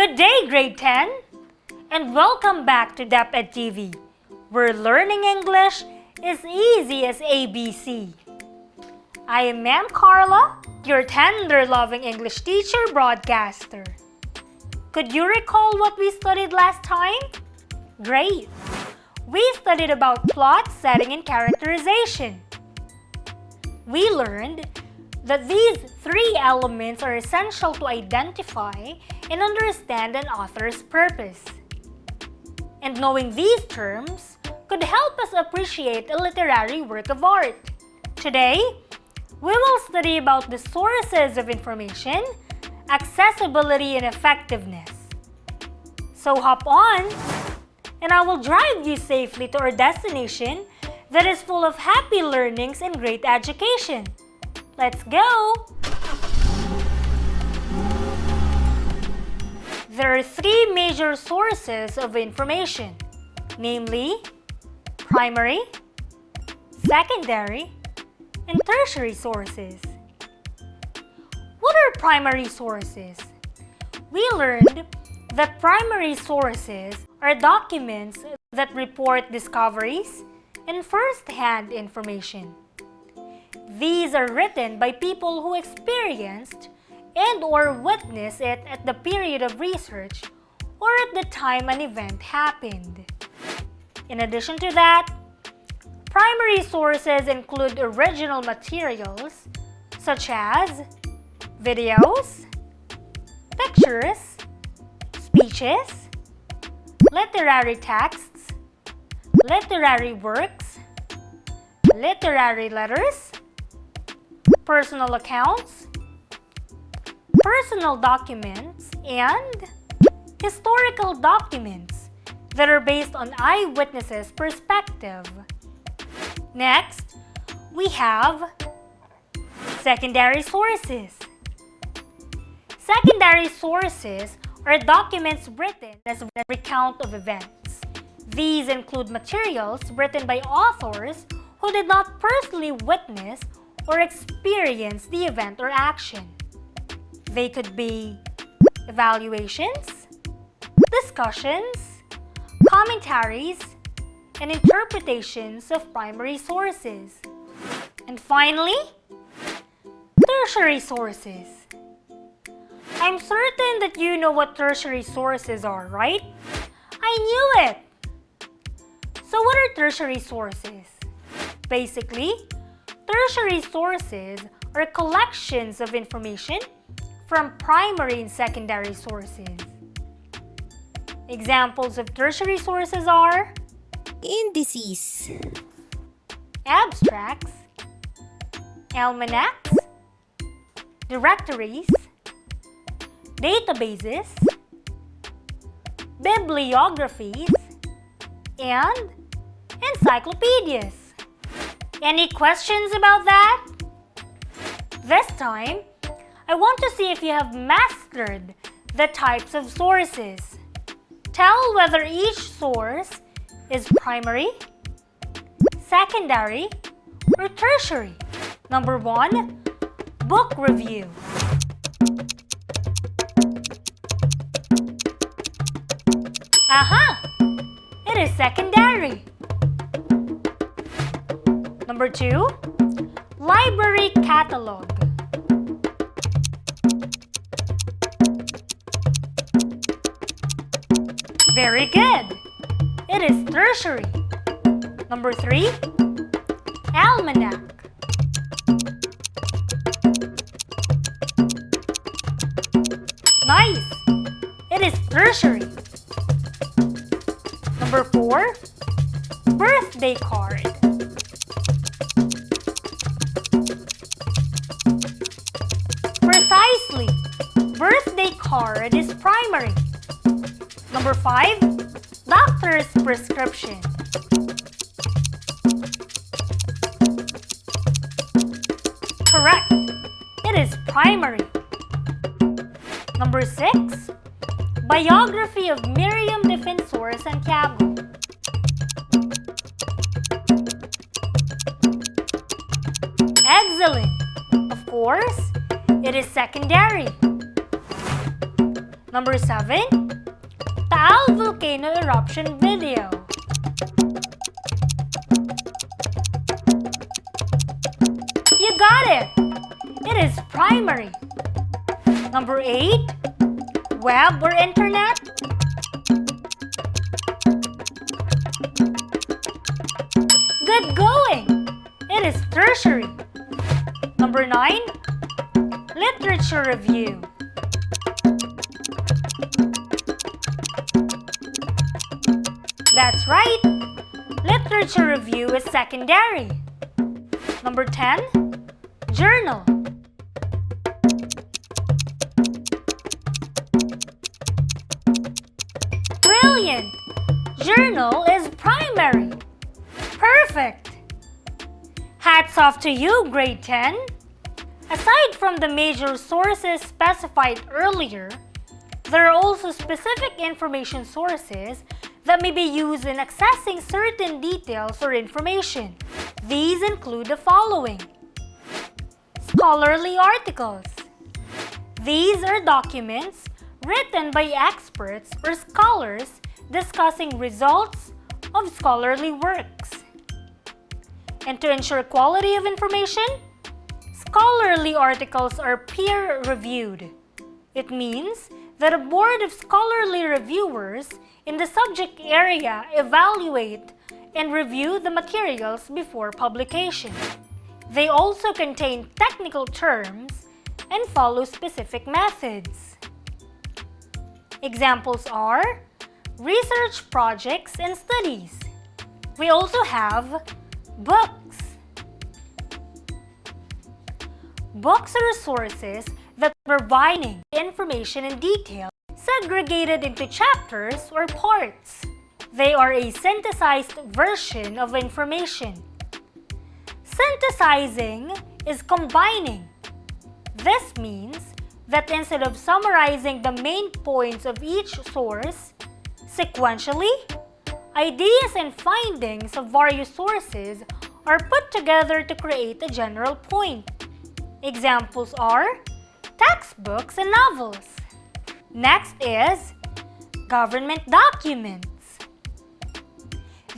Good day, Grade 10, and welcome back to DepEd TV, where learning English is easy as ABC. I am Ma'am Karla, your tender-loving English teacher broadcaster. Could you recall what we studied last time? Great! We studied about plot, setting, and characterization. We learned that these three elements are essential to identify and understand an author's purpose. And knowing these terms could help us appreciate a literary work of art. Today, we will study about the sources of information, accessibility, and effectiveness. So hop on, and I will drive you safely to our destination that is full of happy learnings and great education. Let's go! There are three major sources of information, namely primary, secondary, and tertiary sources. What are primary sources? We learned that primary sources are documents that report discoveries and first-hand information. These are written by people who experienced and/or witnessed it at the period of research or at the time an event happened. In addition to that, primary sources include original materials such as videos, pictures, speeches, literary texts, literary works, literary letters, personal accounts, personal documents, and historical documents that are based on eyewitnesses' perspective. Next, we have secondary sources. Secondary sources are documents written as a recount of events. These include materials written by authors who did not personally witness or experience the event or action. They could be evaluations, discussions, commentaries, and interpretations of primary sources. And finally, tertiary sources. I'm certain that you know what tertiary sources are, right? I knew it! So what are tertiary sources? Basically, tertiary sources are collections of information from primary and secondary sources. Examples of tertiary sources are indices, abstracts, almanacs, directories, databases, bibliographies, and encyclopedias. Any questions about that? This time, I want to see if you have mastered the types of sources. Tell whether each source is primary, secondary, or tertiary. Number 1, book review. Aha! It is secondary. Number 2, library catalog. Very good! It is tertiary. Number 3, almanac. Nice! It is tertiary. Number 4, birthday card. Precisely! Birthday card is primary. Number 5, doctor's prescription. Correct! It is primary. Number 6, biography of Miriam Defensor Santiago. Excellent! Of course, it is secondary. Number 7, Taal volcano eruption video. You got it! It is primary. Number 8, web or internet. Good going! It is tertiary. Number 9, literature review. That's right! Literature review is secondary. Number 10, journal. Brilliant! Journal is primary. Perfect! Hats off to you, grade 10. Aside from the major sources specified earlier, there are also specific information sources that may be used in accessing certain details or information. These include the following. Scholarly articles. These are documents written by experts or scholars discussing results of scholarly works. And to ensure quality of information, scholarly articles are peer-reviewed. It means that a board of scholarly reviewers in the subject area evaluate and review the materials before publication. They also contain technical terms and follow specific methods. Examples are research projects and studies. We also have books. Books are sources that provide information in detail segregated into chapters or parts. They are a synthesized version of information. Synthesizing is combining. This means that instead of summarizing the main points of each source sequentially, ideas and findings of various sources are put together to create a general point. Examples are textbooks and novels. Next is government documents.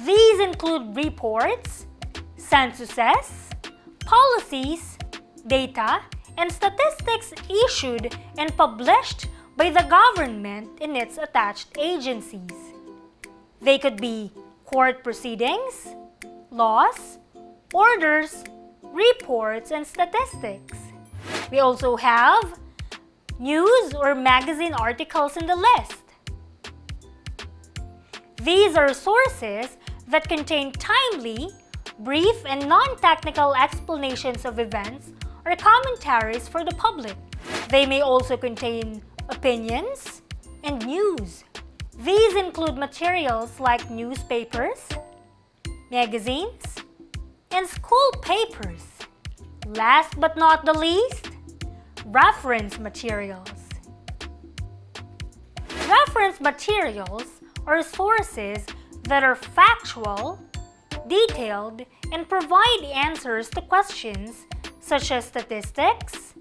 These include reports, censuses, policies, data, and statistics issued and published by the government in its attached agencies. They could be court proceedings, laws, orders, reports, and statistics. We also have news or magazine articles in the list. These are sources that contain timely, brief, and non-technical explanations of events or commentaries for the public. They may also contain opinions and news. These include materials like newspapers, magazines, and school papers. Last but not the least, reference materials. Reference materials are sources that are factual, detailed, and provide answers to questions such as statistics,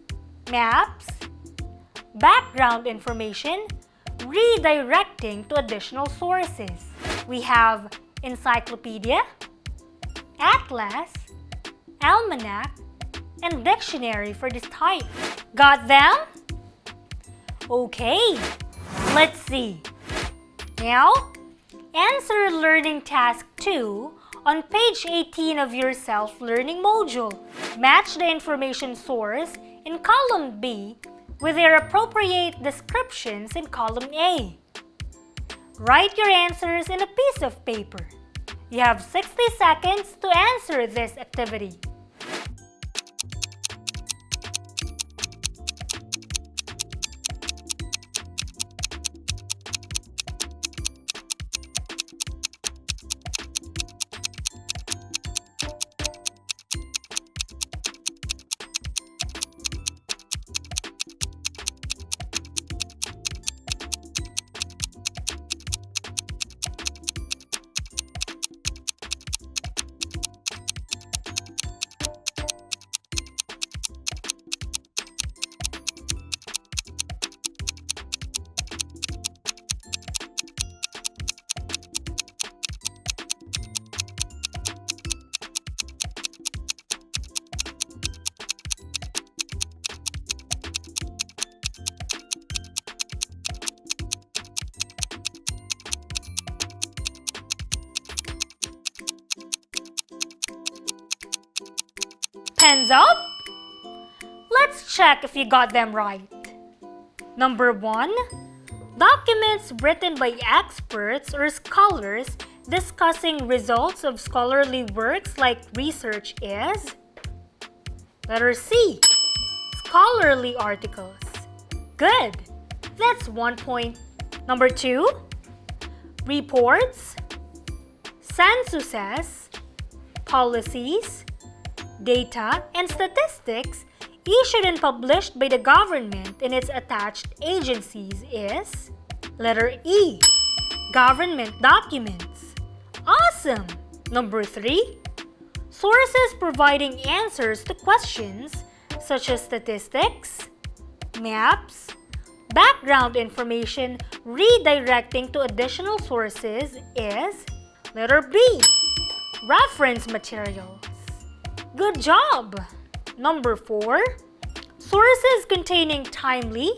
maps, background information, redirecting to additional sources. We have encyclopedia, atlas, almanac, and dictionary for this type. Got them? Okay, let's see. Now, answer learning task 2 on page 18 of your self-learning module. Match the information source in column B with their appropriate descriptions in column A. Write your answers in a piece of paper. You have 60 seconds to answer this activity. Hands up! Let's check if you got them right. Number 1. Documents written by experts or scholars discussing results of scholarly works like research is? Letter C. Scholarly articles. Good. That's 1 point. Number 2. Reports, censuses, policies, data, and statistics issued and published by the government and its attached agencies is? Letter E. Government documents. Awesome! Number 3. Sources providing answers to questions such as statistics, maps, background information redirecting to additional sources is? Letter B. Reference materials. Good job! Number 4. Sources containing timely,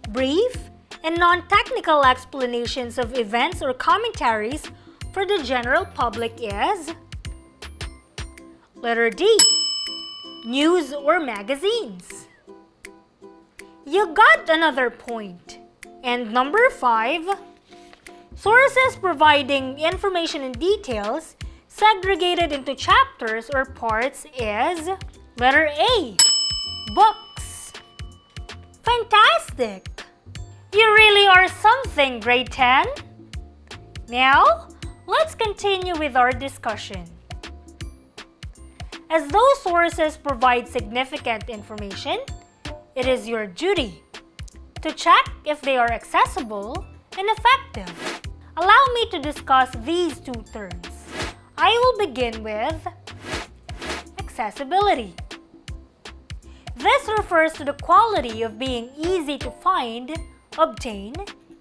brief, and non-technical explanations of events or commentaries for the general public is? Letter D. News or magazines. You got another point. And number 5. Sources providing information and details segregated into chapters or parts is? Letter A. Books. Fantastic! You really are something, grade 10. Now, let's continue with our discussion. As those sources provide significant information, it is your duty to check if they are accessible and effective. Allow me to discuss these two terms. I will begin with accessibility. This refers to the quality of being easy to find, obtain,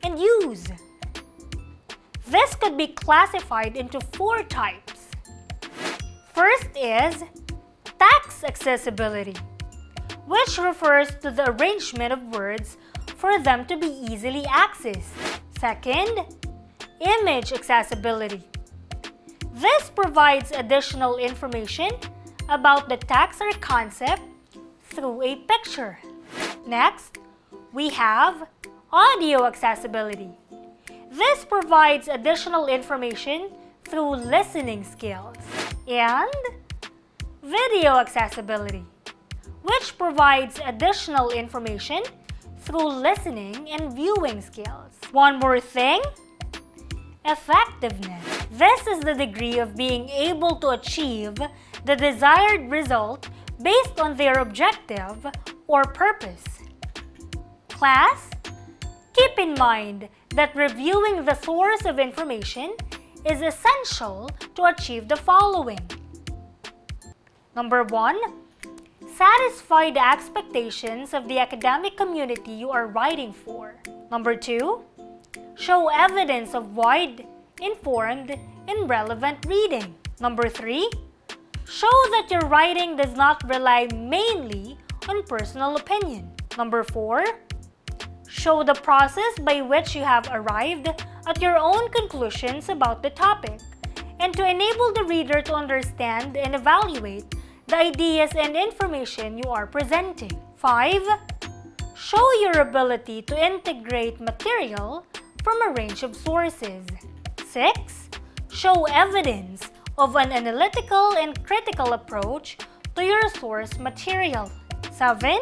and use. This could be classified into 4 types. First is text accessibility, which refers to the arrangement of words for them to be easily accessed. Second, image accessibility. This provides additional information about the text or concept through a picture. Next, we have audio accessibility. This provides additional information through listening skills. And video accessibility, which provides additional information through listening and viewing skills. One more thing, effectiveness. This is the degree of being able to achieve the desired result based on their objective or purpose. Class, keep in mind that reviewing the source of information is essential to achieve the following. Number 1, satisfy the expectations of the academic community you are writing for. Number 2, show evidence of wide, informed, and relevant reading. Number 3, show that your writing does not rely mainly on personal opinion. Number 4, show the process by which you have arrived at your own conclusions about the topic, and to enable the reader to understand and evaluate the ideas and information you are presenting. 5. Show your ability to integrate material from a range of sources. 6. Show evidence of an analytical and critical approach to your source material. 7.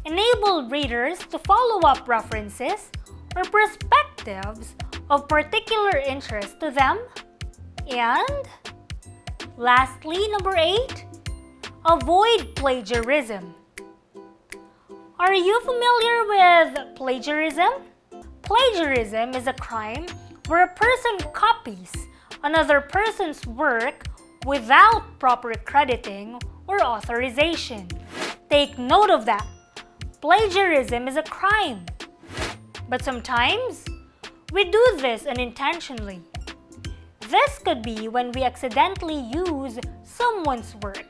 Enable readers to follow up references or perspectives of particular interest to them. And lastly, number 8, avoid plagiarism. Are you familiar with plagiarism? Plagiarism is a crime where a person copies another person's work without proper crediting or authorization. Take note of that. Plagiarism is a crime. But sometimes, we do this unintentionally. This could be when we accidentally use someone's work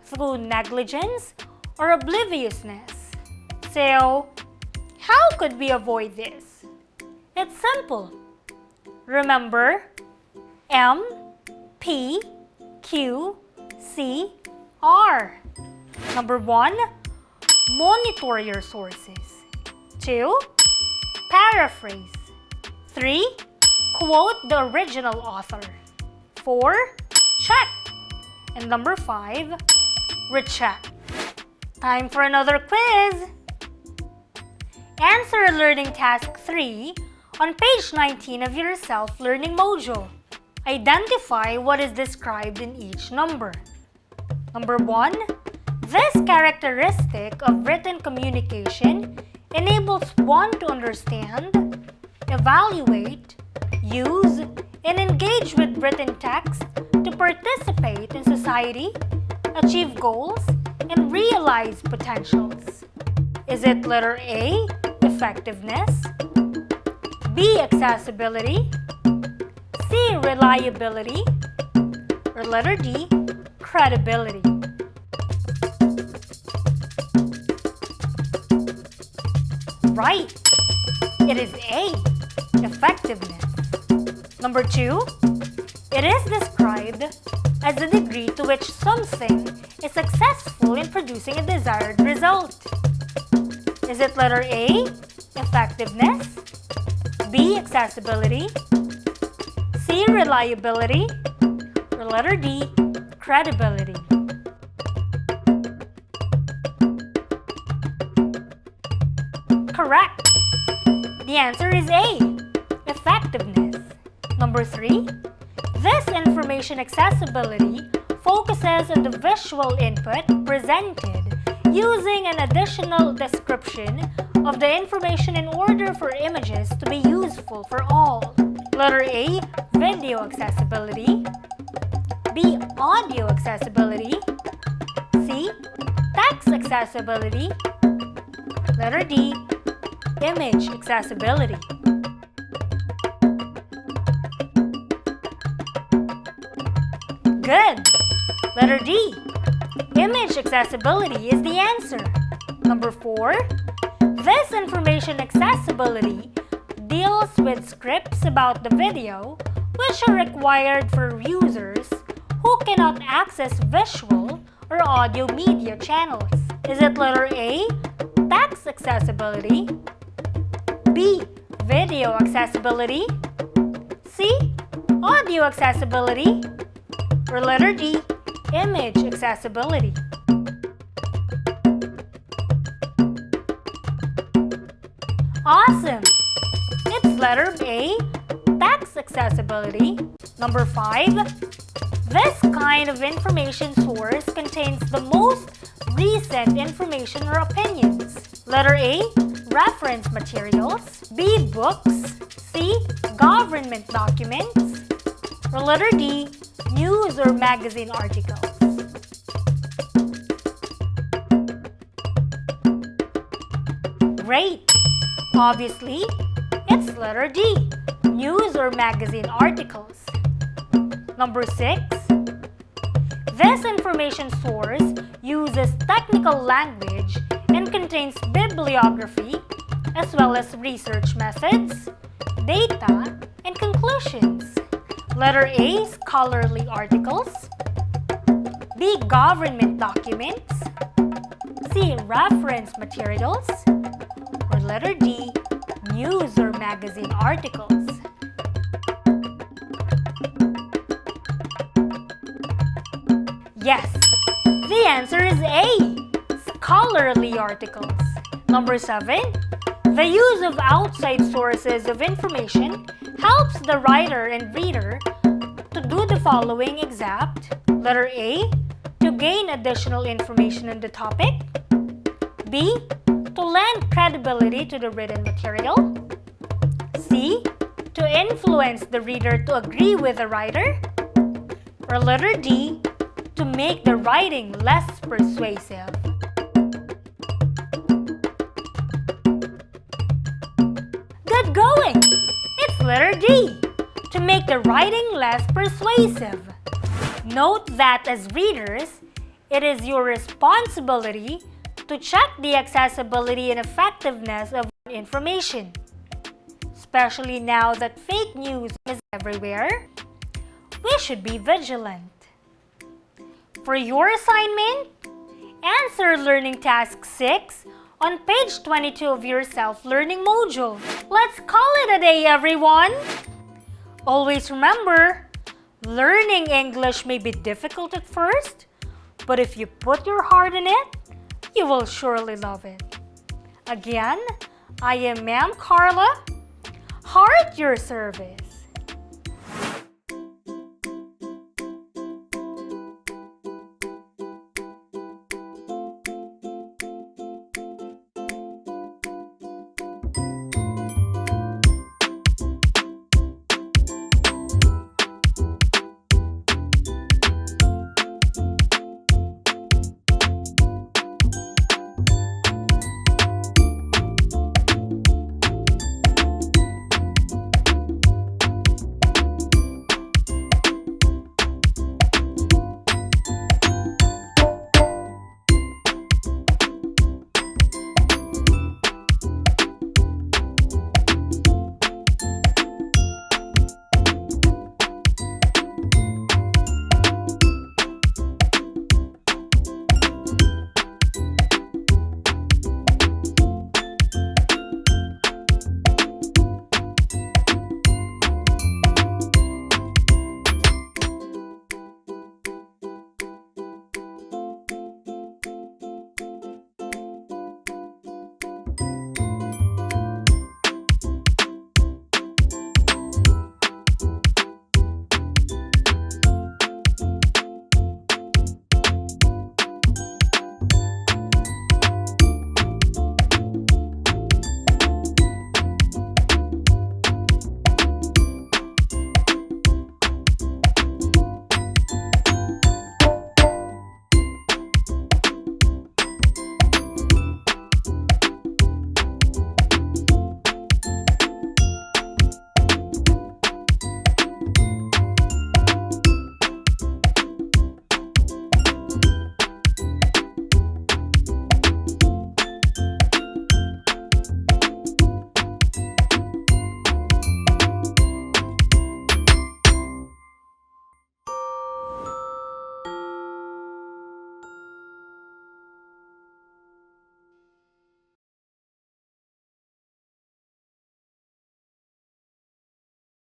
through negligence or obliviousness. So, how could we avoid this? It's simple. Remember, M, P, Q, C, R. Number 1, monitor your sources. 2, paraphrase. 3, quote the original author. 4, check. And number 5, recheck. Time for another quiz. Answer learning task 3 on page 19 of your self-learning module. Identify what is described in each number. Number 1, this characteristic of written communication enables one to understand, evaluate, use, and engage with written text to participate in society, achieve goals, and realize potentials. Is it letter A, effectiveness, B, accessibility, C, reliability, or letter D, credibility? Right, it is A, effectiveness. Number 2, it is described as the degree to which something is successful in producing a desired result. Is it letter A, effectiveness, B, accessibility, C, reliability, or letter D, credibility? Correct! The answer is A, effectiveness. Number 3, this information accessibility focuses on the visual input presented using an additional description of the information in order for images to be useful for all. Letter A, video accessibility, B, audio accessibility, C, text accessibility, letter D, image accessibility. Good! Letter D, image accessibility is the answer. Number 4, this information accessibility deals with scripts about the video which are required for users who cannot access visual or audio media channels. Is it letter A, text accessibility, B, video accessibility, C, audio accessibility, or letter D, image accessibility? Awesome! It's letter A, text accessibility. Number 5, this kind of information source contains the most recent information or opinions. Letter A, reference materials, B, books, C, government documents, or letter D, news or magazine articles. Great! Obviously, it's letter D, news or magazine articles. Number 6, this information source uses technical language and contains bibliography as well as research methods, data, and conclusions. Letter A, scholarly articles, B, government documents, C, reference materials, or letter D, news or magazine articles. Yes, the answer is A, scholarly articles. Number 7, the use of outside sources of information helps the writer and reader to do the following except letter A, to gain additional information on the topic, B, to lend credibility to the written material, C, to influence the reader to agree with the writer, or letter D, to make the writing less persuasive. Good going! It's letter D, to make the writing less persuasive. Note that as readers, it is your responsibility to check the accessibility and effectiveness of information. Especially now that fake news is everywhere, we should be vigilant. For your assignment, Answer Learning Task 6 on page 22 of your self-learning module. Let's call it a day, everyone! Always remember, learning English may be difficult at first, but if you put your heart in it, you will surely love it. Again, I am Ma'am Karla. Heart your service.